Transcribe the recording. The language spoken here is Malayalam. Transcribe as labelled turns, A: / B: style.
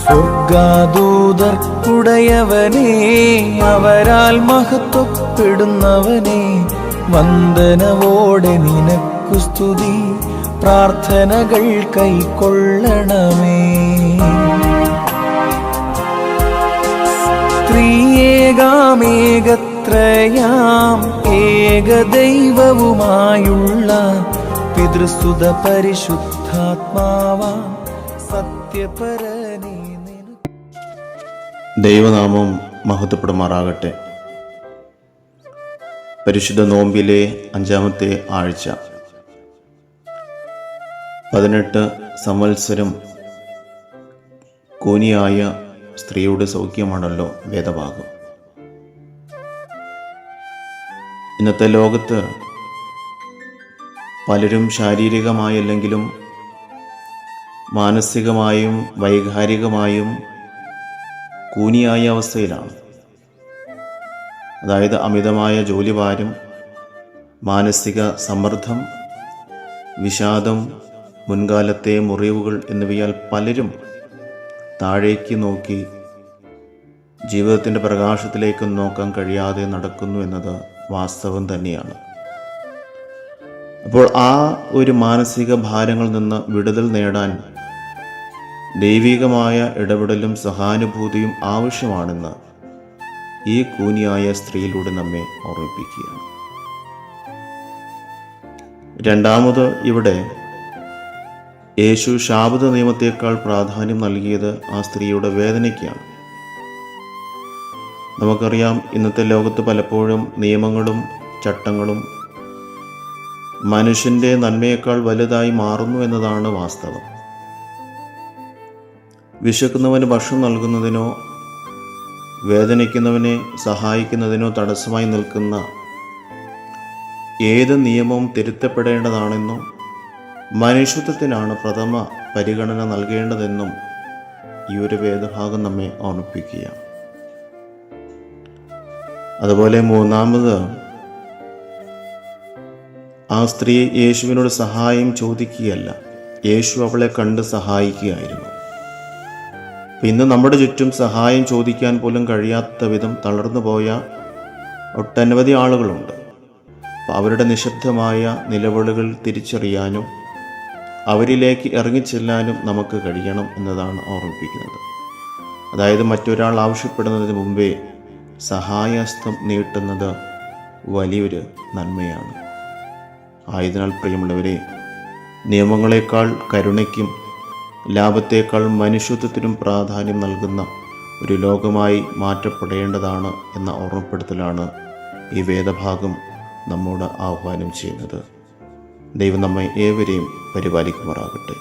A: സ്വർഗദൂതർക്കുടയവനേ, അവരാൽ മഹത്വപ്പെടുന്നവനേ, വന്ദനവോടെ നിനക്കു സ്തുതി, പ്രാർത്ഥനകൾ കൈക്കൊള്ളണമേ. ത്രിയേകാമേകത്രയാം ഏകദൈവവുമായുള്ള പിതൃസുത പരിശുദ്ധാത്മാവാം സത്യപരനേ.
B: ദൈവനാമം മഹത്വപ്പെടുമാറാകട്ടെ. പരിശുദ്ധ നോമ്പിലെ 5-ാമത്തെ ആഴ്ച, 18 സംവത്സരം കൂനിയായ സ്ത്രീയുടെ സൗഖ്യമാണല്ലോ വേദഭാഗം. ഇന്നത്തെ ലോകത്ത് പലരും ശാരീരികമായല്ലെങ്കിലും മാനസികമായും വൈകാരികമായും കൂനിയായ അവസ്ഥയിലാണ്. അതായത് അമിതമായ ജോലിഭാരം, മാനസിക സമ്മർദ്ദം, വിഷാദം, മുൻകാലത്തെ മുറിവുകൾ എന്നിവയാൽ പലരും താഴേക്ക് നോക്കി ജീവിതത്തിൻ്റെ പ്രകാശത്തിലേക്ക് നോക്കാൻ കഴിയാതെ നടക്കുന്നു എന്നത് വാസ്തവം തന്നെയാണ്. അപ്പോൾ ആ ഒരു മാനസിക ഭാരങ്ങളിൽ നിന്ന് വിടുതൽ നേടാൻ ദൈവികമായ ഇടപെടലും സഹാനുഭൂതിയും ആവശ്യമാണെന്ന് ഈ കൂനിയായ സ്ത്രീയിലൂടെ നമ്മെ ഓർമ്മിപ്പിക്കുകയാണ്. രണ്ടാമത്, ഇവിടെ യേശു ശാബത നിയമത്തേക്കാൾ പ്രാധാന്യം നൽകിയത് ആ സ്ത്രീയുടെ വേദനയ്ക്കാണ്. നമുക്കറിയാം, ഇന്നത്തെ ലോകത്ത് പലപ്പോഴും നിയമങ്ങളും ചട്ടങ്ങളും മനുഷ്യൻ്റെ നന്മയേക്കാൾ വലുതായി മാറുന്നു എന്നതാണ് വാസ്തവം. വിശക്കുന്നവന് ഭക്ഷണം നൽകുന്നതിനോ വേദനിക്കുന്നവനെ സഹായിക്കുന്നതിനോ തടസ്സമായി നിൽക്കുന്ന ഏത് നിയമവും തിരുത്തപ്പെടേണ്ടതാണെന്നും മനുഷ്യത്വത്തിനാണ് പ്രഥമ പരിഗണന നൽകേണ്ടതെന്നും ഈ ഒരു വേദഭാഗം നമ്മെ ഓർമ്മിപ്പിക്കുകയാണ്. അതുപോലെ മൂന്നാമത്, ആ സ്ത്രീ യേശുവിനോട് സഹായം ചോദിക്കുകയല്ല, യേശു അവളെ കണ്ട് സഹായിക്കുകയായിരുന്നു. ഇന്ന് നമ്മുടെ ചുറ്റും സഹായം ചോദിക്കാൻ പോലും കഴിയാത്ത വിധം തളർന്നു പോയ ഒട്ടനവധി ആളുകളുണ്ട്. അവരുടെ നിശബ്ദമായ നിലവിളികൾ തിരിച്ചറിയാനും അവരിലേക്ക് ഇറങ്ങിച്ചെല്ലാനും നമുക്ക് കഴിയണം എന്നതാണ് ഓർമ്മിപ്പിക്കുന്നത്. അതായത് മറ്റൊരാൾ ആവശ്യപ്പെടുന്നതിന് മുമ്പേ സഹായഹസ്തം നീട്ടുന്നത് വലിയൊരു നന്മയാണ്. ആയതിനാൽ പ്രിയമുള്ളവരെ, നിയമങ്ങളെക്കാൾ കരുണയ്ക്കും ലാഭത്തേക്കാൾ മനുഷ്യത്വത്തിനും പ്രാധാന്യം നൽകുന്ന ഒരു ലോകമായി മാറ്റപ്പെടേണ്ടതാണ് എന്ന ഓർമ്മപ്പെടുത്തലാണ് ഈ വേദഭാഗം നമ്മോട് ആഹ്വാനം ചെയ്യുന്നത്. ദൈവം നമ്മെ ഏവരെയും പരിപാലിക്കുമാറാകട്ടെ.